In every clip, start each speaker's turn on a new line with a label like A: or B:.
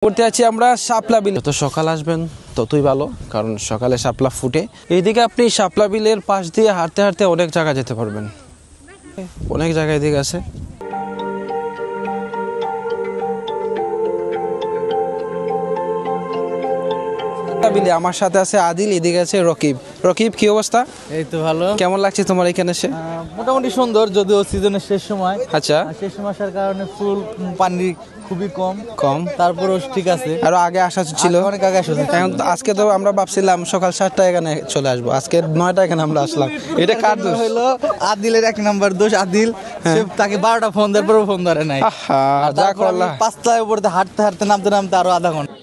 A: করতে আছি আমরা শাপলা বিল। যত সকাল আসবেন ততই ভালো, কারণ সকালে শাপলা ফুটে। এইদিকে আপনি শাপলা বিলের পাশ দিয়ে হাঁটতে হাঁটতে অনেক জায়গা যেতে পারবেন, অনেক জায়গায় এদিকে আছে। আমার সাথে আছে আদিল, এদিকে আছে রকিব। রকিব, কি অবস্থা?
B: এই তো ভালো।
A: কেমন লাগছে তোমার এখানে এসে?
B: মোটামুটি সুন্দর, যদিও সিজনের শেষ সময়।
A: আচ্ছা,
B: শেষ সময় আসার কারণে ফুল পানি খুবই কম, তারপরেও ঠিক আছে।
A: আরো আগে আসা ছিল,
B: অনেক আগে আসা।
A: এখন আজকে তো আমরা ভাবছিলাম সকাল 7টায় এখানে চলে আসবো, আজকে 9টায় এখানে আমরা আসলাম। এটা কার দোষ?
B: হলো আদিলের এক নাম্বার দোষ। আদিল তাকে 12টা ফোন দেওয়ার পরেও ফোন ধরে নাই।
A: যা করলা।
B: 5টায় উপরে হাঁটতে হাঁটতে নামতে আরো আধা ঘন্টা।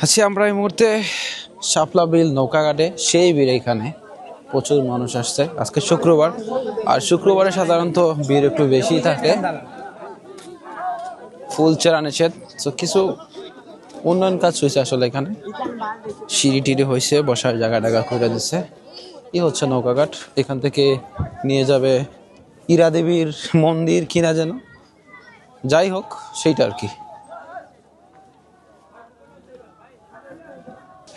A: আছি আমরা এই মুহূর্তে শাপলা বিল নৌকাঘাটে। সেই ভিড়, এখানে প্রচুর মানুষ আসছে। আজকে শুক্রবার, আর শুক্রবারে সাধারণত ভিড় একটু বেশি থাকে। ফুল চেরা নিষেধ, তো কিছু উন্নয়ন কাজ হয়েছে আসলে এখানে। সিঁড়ি টিড়ি হয়েছে, বসার জায়গা টাগা করে দিচ্ছে। এই হচ্ছে নৌকাঘাট। এখান থেকে নিয়ে যাবে ইরা দেবীর মন্দির কিনা যেন, যাই হোক সেইটা আর কি।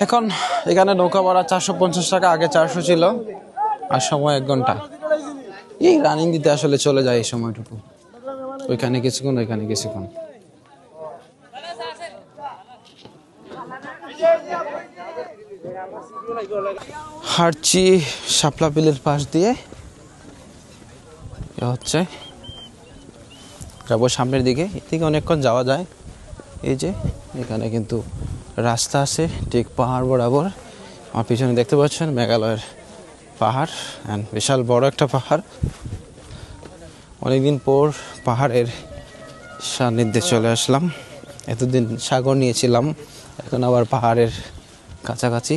A: এখন এখানে নৌকা ভাড়া 450 টাকা, আগে 400 ছিল, আর সময় 1 ঘন্টা। এই রানিং দিতে আসলে চলে যায় এই সময়টুকু, ওইখানে কিছুক্ষণ ওইখানে কিছুক্ষণ। হাঁটছি শাপলা বিলের পাশ দিয়ে, হচ্ছে যাবো সামনের দিকে। এদিকে অনেকক্ষণ যাওয়া যায়। এই যে এখানে কিন্তু রাস্তা আছে ঠিক পাহাড় বরাবর। আমার পিছনে দেখতে পাচ্ছেন মেঘালয়ের পাহাড়, অ্যান্ড বিশাল বড় একটা পাহাড়। অনেকদিন পর পাহাড়ের সান্নিধ্যে চলে আসলাম। এতদিন সাগর নিয়েছিলাম, এখন আবার পাহাড়ের কাছাকাছি।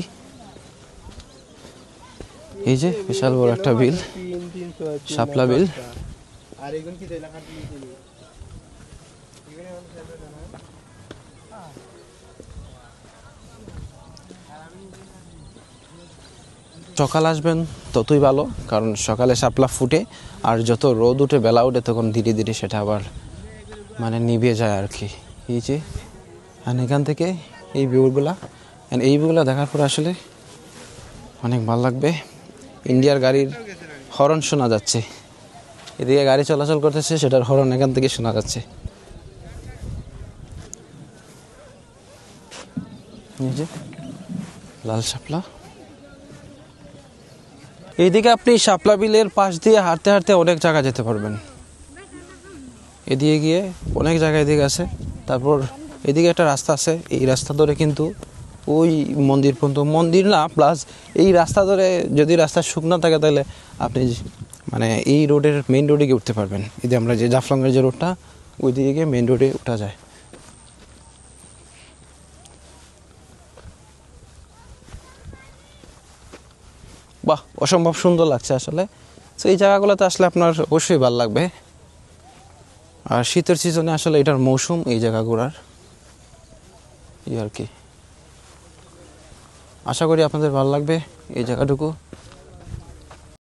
A: এই যে বিশাল বড় একটা বিল, শাপলা বিল। সকাল আসবেন ততই ভালো, কারণ সকালে শাপলা ফুটে, আর যত রোদ উঠে বেলা উঠে তখন ধীরে ধীরে সেটা আবার মানে নিভে যায় আর কি। এই যে এখান থেকে এই ভিউগুলা, এই ভিউগুলা দেখার পর আসলে অনেক ভালো লাগবে। ইন্ডিয়ার গাড়ির হর্ন শোনা যাচ্ছে, এদিকে গাড়ি চলাচল করতেছে, সেটার হর্ন এখান থেকে শোনা যাচ্ছে। এই যে লাল শাপলা। এইদিকে আপনি শাপলা বিলের পাশ দিয়ে হাঁটতে হাঁটতে অনেক জায়গা যেতে পারবেন। এদিকে গিয়ে অনেক জায়গা এদিকে আছে। তারপর এদিকে একটা রাস্তা আছে, এই রাস্তা ধরে কিন্তু ওই মন্দির পর্যন্ত, মন্দির না প্লাস এই রাস্তা ধরে, যদি রাস্তা শুকনো থাকে তাহলে আপনি মানে এই রোডের মেইন রোডে গিয়ে উঠতে পারবেন। এদিকে আমরা যে জাফলংয়ের যে রোডটা, ওই দিকে গিয়ে মেইন রোডে উঠা যায়। বাহ, অসম্ভব সুন্দর লাগছে আসলে। তো এই জায়গাগুলোতে আসলে আপনার অবশ্যই ভালো লাগবে। আর শীতের সিজনে আসলে এটার মৌসুম এই জায়গা ঘোরার, এই আর কি। আশা করি আপনাদের ভালো লাগবে এই জায়গাটুকু।